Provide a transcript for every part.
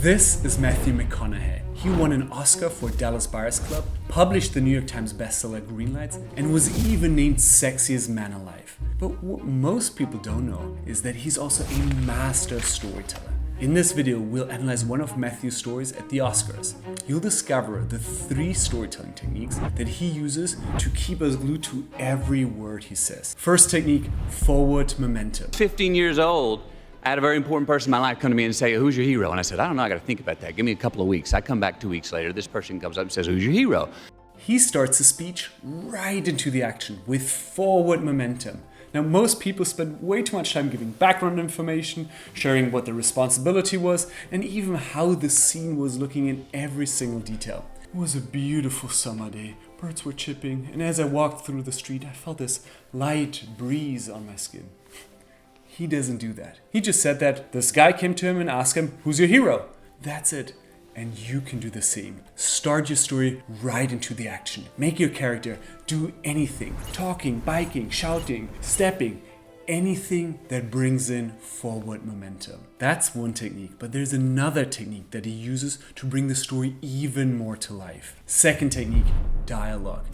This is Matthew McConaughey. He won an Oscar for Dallas Buyers Club, published the New York Times bestseller Greenlights, and was even named Sexiest Man Alive. But what most people don't know is that he's also a master storyteller. In this video, we'll analyze one of Matthew's stories at the Oscars. You'll discover the 3 storytelling techniques that he uses to keep us glued to every word he says. First technique, forward momentum. 15 years old, I had a very important person in my life come to me and say, "Who's your hero?" And I said, "I don't know, I got to think about that. Give me a couple of weeks." I come back 2 weeks later, this person comes up and says, "Who's your hero?" He starts his speech right into the action with forward momentum. Now, most people spend way too much time giving background information, sharing what the responsibility was, and even how the scene was looking in every single detail. It was a beautiful summer day. Birds were chirping, and as I walked through the street, I felt this light breeze on my skin. He doesn't do that. He just said that this guy came to him and asked him, "Who's your hero?" That's it. And you can do the same. Start your story right into the action. Make your character do anything. Talking, biking, shouting, stepping. Anything that brings in forward momentum. That's one technique, but there's another technique that he uses to bring the story even more to life. Second technique, dialogue.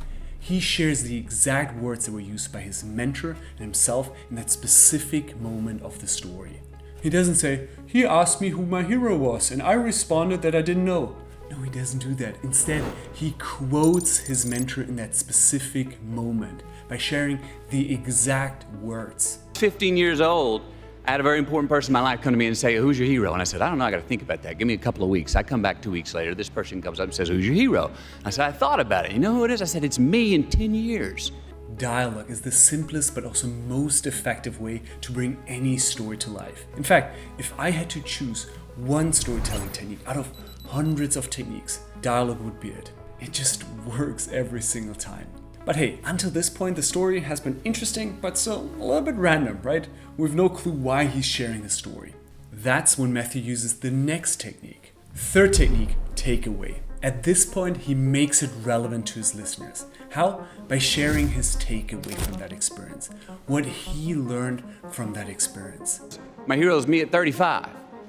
He shares the exact words that were used by his mentor and himself in that specific moment of the story. He doesn't say, "He asked me who my hero was and I responded that I didn't know." No, he doesn't do that. Instead, he quotes his mentor in that specific moment by sharing the exact words. 15 years old, I had a very important person in my life come to me and say, "Who's your hero?" And I said, "I don't know, I got to think about that. Give me a couple of weeks." I come back 2 weeks later, this person comes up and says, "Who's your hero?" I said, "I thought about it. You know who it is?" I said, "It's me in 10 years. Dialogue is the simplest but also most effective way to bring any story to life. In fact, if I had to choose one storytelling technique out of hundreds of techniques, dialogue would be it. It just works every single time. But hey, until this point, the story has been interesting, but still a little bit random, right? We've no clue why he's sharing the story. That's when Matthew uses the next technique. Third technique, takeaway. At this point, he makes it relevant to his listeners. How? By sharing his takeaway from that experience, what he learned from that experience. My hero is me at 35.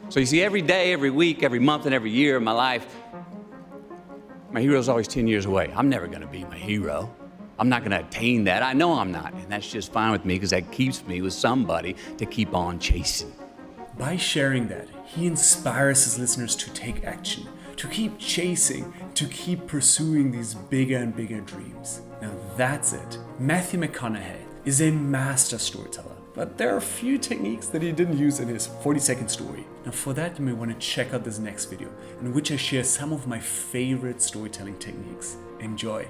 So you see, every day, every week, every month, and every year of my life, my hero is always 10 years away. I'm never going to be my hero. I'm not going to attain that. I know I'm not. And that's just fine with me because that keeps me with somebody to keep on chasing. By sharing that, he inspires his listeners to take action, to keep chasing, to keep pursuing these bigger and bigger dreams. Now that's it. Matthew McConaughey is a master storyteller, but there are a few techniques that he didn't use in his 40-second story. Now for that, you may want to check out this next video, in which I share some of my favorite storytelling techniques. Enjoy.